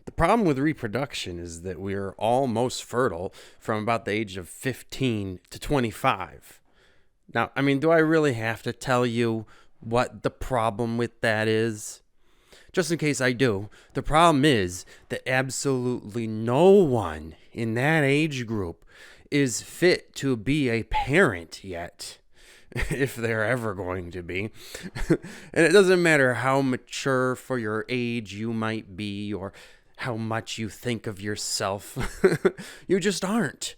The problem with reproduction is that we are all most fertile from about the age of 15 to 25. Now, do I really have to tell you what the problem with that is? Just in case I do, the problem is that absolutely no one in that age group is fit to be a parent yet, if they're ever going to be. And it doesn't matter how mature for your age you might be or how much you think of yourself. You just aren't.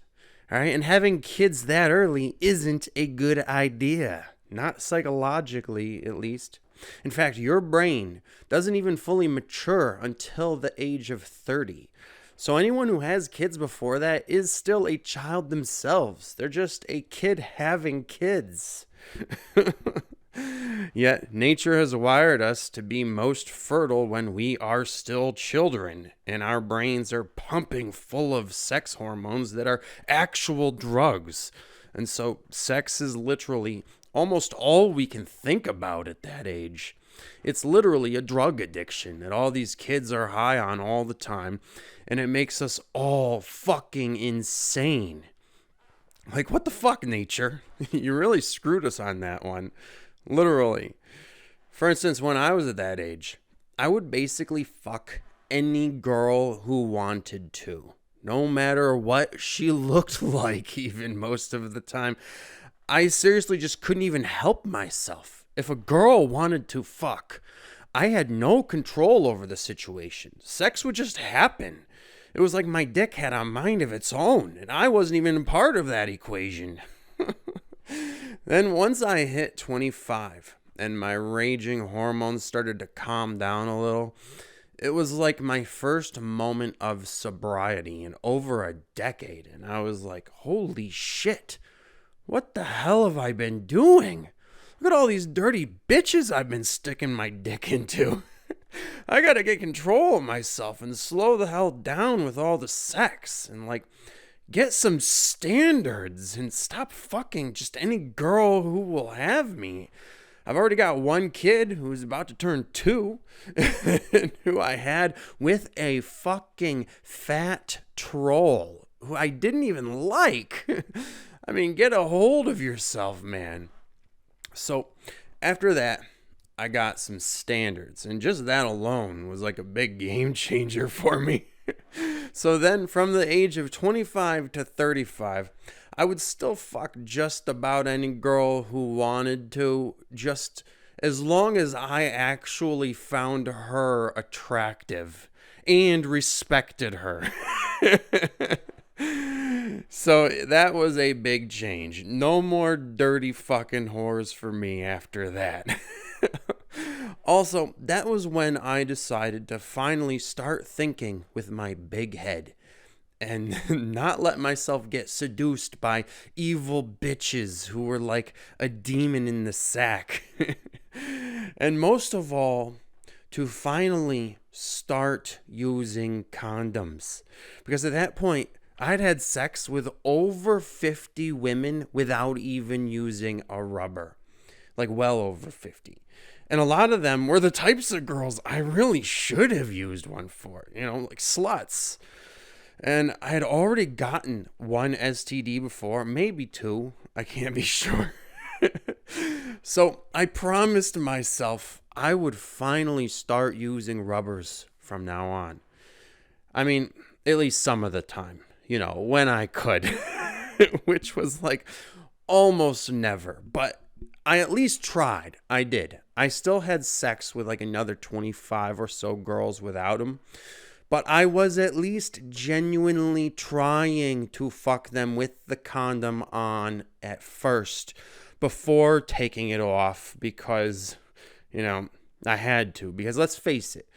All right. And having kids that early isn't a good idea. Not psychologically, at least. In fact, your brain doesn't even fully mature until the age of 30. So anyone who has kids before that is still a child themselves. They're just a kid having kids. Yet nature has wired us to be most fertile when we are still children, and our brains are pumping full of sex hormones that are actual drugs. And so sex is literally almost all we can think about at that age. It's literally a drug addiction that all these kids are high on all the time, and it makes us all fucking insane. Like, what the fuck, nature? You really screwed us on that one. Literally. For instance, when I was at that age, I would basically fuck any girl who wanted to. No matter what she looked like, even most of the time. I seriously just couldn't even help myself. If a girl wanted to fuck, I had no control over the situation. Sex would just happen. It was like my dick had a mind of its own, and I wasn't even a part of that equation. Then once I hit 25 and my raging hormones started to calm down a little, it was like my first moment of sobriety in over a decade. And I was like, holy shit, what the hell have I been doing? Look at all these dirty bitches I've been sticking my dick into. I gotta get control of myself and slow the hell down with all the sex and get some standards and stop fucking just any girl who will have me. I've already got one kid who's about to turn 2 who I had with a fucking fat troll who I didn't even like. Get a hold of yourself, man. So after that, I got some standards, and just that alone was like a big game changer for me. So then from the age of 25 to 35, I would still fuck just about any girl who wanted to, just as long as I actually found her attractive and respected her. So that was a big change. No more dirty fucking whores for me after that. Also, that was when I decided to finally start thinking with my big head and not let myself get seduced by evil bitches who were like a demon in the sack. And most of all, to finally start using condoms. Because at that point, I'd had sex with over 50 women without even using a rubber. Well over 50. And a lot of them were the types of girls I really should have used one for, like sluts. And I had already gotten one STD before, maybe 2, I can't be sure. So I promised myself I would finally start using rubbers from now on. At least some of the time, when I could, which was almost never, but I at least tried. I did. I still had sex with another 25 or so girls without them. But I was at least genuinely trying to fuck them with the condom on at first before taking it off because, I had to. Because let's face it,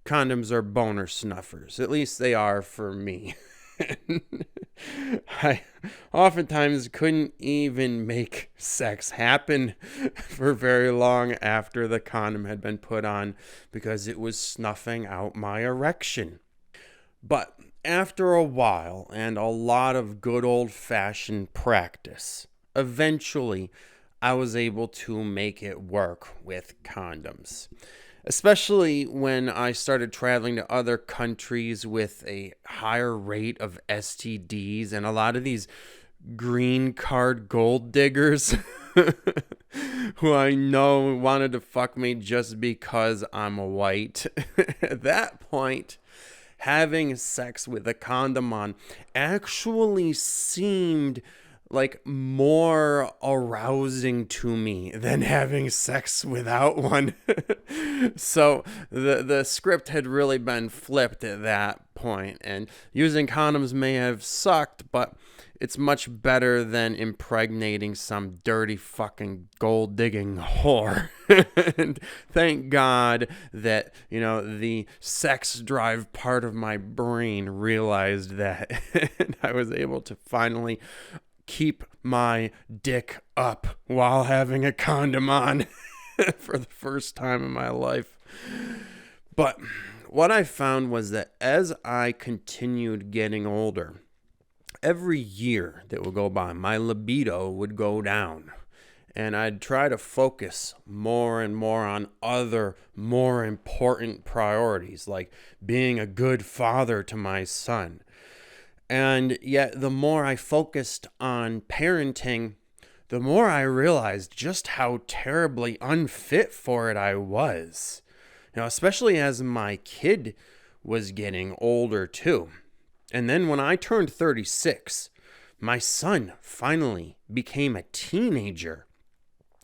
condoms are boner snuffers. At least they are for me. I oftentimes couldn't even make sex happen for very long after the condom had been put on because it was snuffing out my erection. But after a while and a lot of good old-fashioned practice, eventually I was able to make it work with condoms. especially when I started traveling to other countries with a higher rate of STDs and a lot of these green card gold diggers who I know wanted to fuck me just because I'm white. At that point, having sex with a condom on actually seemed like more arousing to me than having sex without one. So the script had really been flipped at that point, and using condoms may have sucked, but it's much better than impregnating some dirty fucking gold digging whore. And thank God that, the sex drive part of my brain realized that. And I was able to finally keep my dick up while having a condom on for the first time in my life. But what I found was that as I continued getting older, every year that would go by, my libido would go down. And I'd try to focus more and more on other, more important priorities, like being a good father to my son. And yet, the more I focused on parenting, the more I realized just how terribly unfit for it I was. Especially as my kid was getting older too. And then when I turned 36, my son finally became a teenager.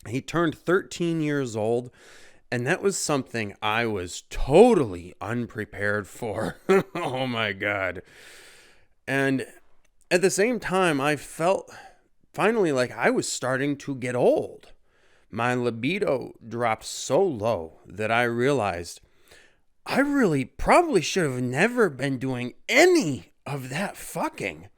He turned 13 years old, and that was something I was totally unprepared for. Oh my God. And at the same time, I felt finally like I was starting to get old. My libido dropped so low that I realized I really probably should have never been doing any of that fucking.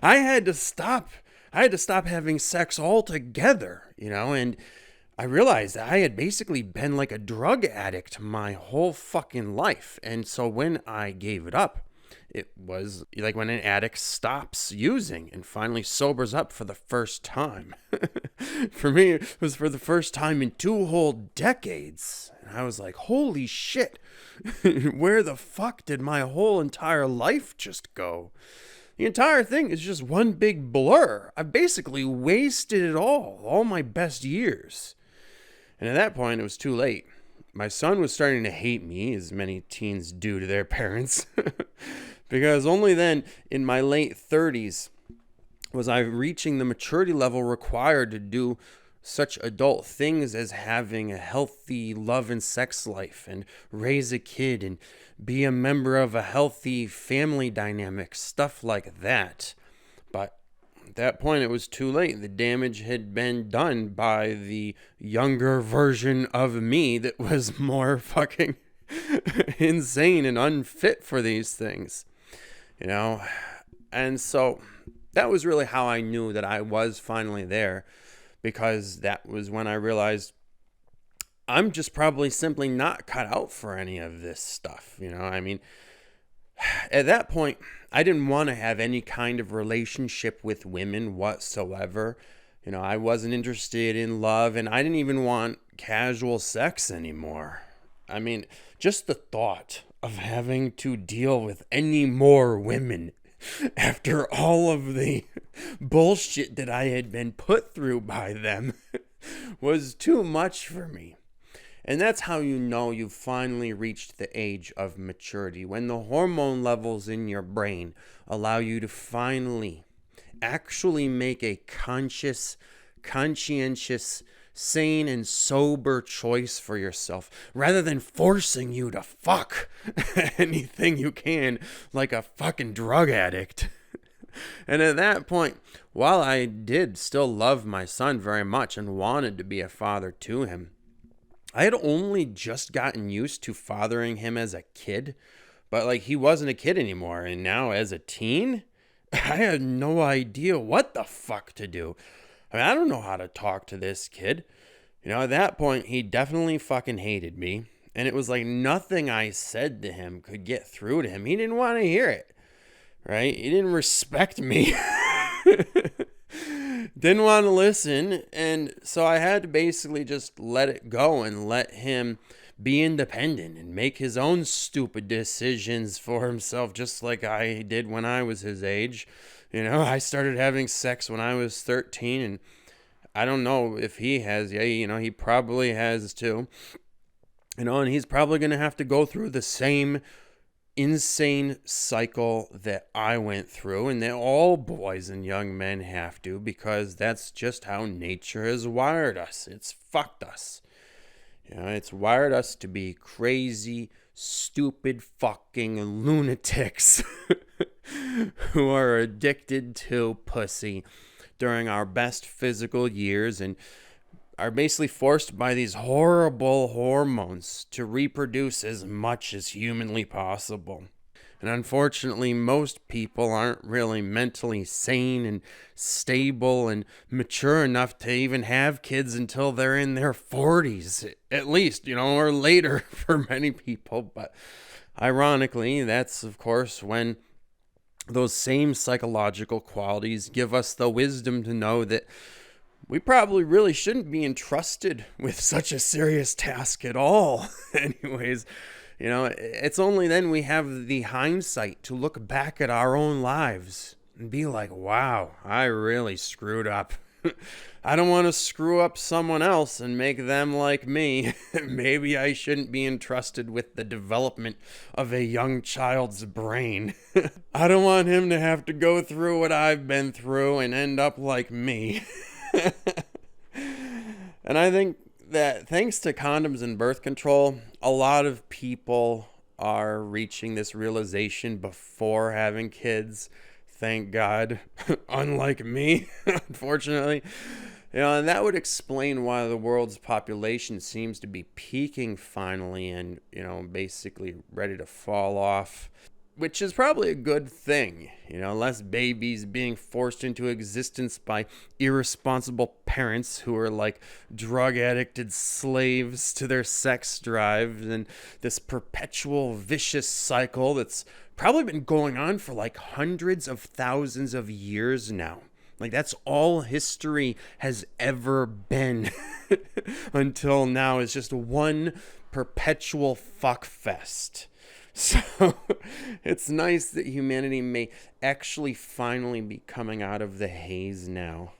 I had to stop having sex altogether, and I realized I had basically been like a drug addict my whole fucking life. And so when I gave it up, it was like when an addict stops using and finally sobers up for the first time. For me, it was for the first time in 2 whole decades. And I was like, holy shit, where the fuck did my whole entire life just go? The entire thing is just one big blur. I basically wasted it all my best years. And at that point, it was too late. My son was starting to hate me, as many teens do to their parents. Because only then, in my late 30s, was I reaching the maturity level required to do such adult things as having a healthy love and sex life and raise a kid and be a member of a healthy family dynamic, stuff like that. But at that point, it was too late. The damage had been done by the younger version of me that was more fucking insane and unfit for these things. And so that was really how I knew that I was finally there, because that was when I realized I'm just probably simply not cut out for any of this stuff. At that point, I didn't want to have any kind of relationship with women whatsoever. I wasn't interested in love, and I didn't even want casual sex anymore. Just the thought of having to deal with any more women after all of the bullshit that I had been put through by them was too much for me. And that's how you know you've finally reached the age of maturity, when the hormone levels in your brain allow you to finally actually make a conscientious, sane and sober choice for yourself, rather than forcing you to fuck anything you can like a fucking drug addict. And at that point, while I did still love my son very much and wanted to be a father to him, I had only just gotten used to fathering him as a kid, but he wasn't a kid anymore. And now as a teen, I had no idea what the fuck to do. I don't know how to talk to this kid. At that point, he definitely fucking hated me. And it was like nothing I said to him could get through to him. He didn't want to hear it, right? He didn't respect me. Didn't want to listen. And so I had to basically just let it go and let him be independent and make his own stupid decisions for himself, just like I did when I was his age. I started having sex when I was 13, and I don't know if he has. Yeah, he probably has too. And he's probably going to have to go through the same insane cycle that I went through, and that all boys and young men have to, because that's just how nature has wired us. It's fucked us. It's wired us to be crazy, stupid fucking lunatics who are addicted to pussy during our best physical years and are basically forced by these horrible hormones to reproduce as much as humanly possible. And unfortunately, most people aren't really mentally sane and stable and mature enough to even have kids until they're in their 40s, at least, or later for many people. But ironically, that's, of course, when those same psychological qualities give us the wisdom to know that we probably really shouldn't be entrusted with such a serious task at all. Anyways, it's only then we have the hindsight to look back at our own lives and be like, wow, I really screwed up. I don't want to screw up someone else and make them like me. Maybe I shouldn't be entrusted with the development of a young child's brain. I don't want him to have to go through what I've been through and end up like me. And I think that thanks to condoms and birth control, a lot of people are reaching this realization before having kids. Thank God. Unlike me, unfortunately. And that would explain why the world's population seems to be peaking finally and, basically ready to fall off. Which is probably a good thing, less babies being forced into existence by irresponsible parents who are like drug addicted slaves to their sex drives, and this perpetual vicious cycle that's probably been going on for like hundreds of thousands of years now. Like, that's all history has ever been until now, is just one perpetual fuck fest. So it's nice that humanity may actually finally be coming out of the haze now.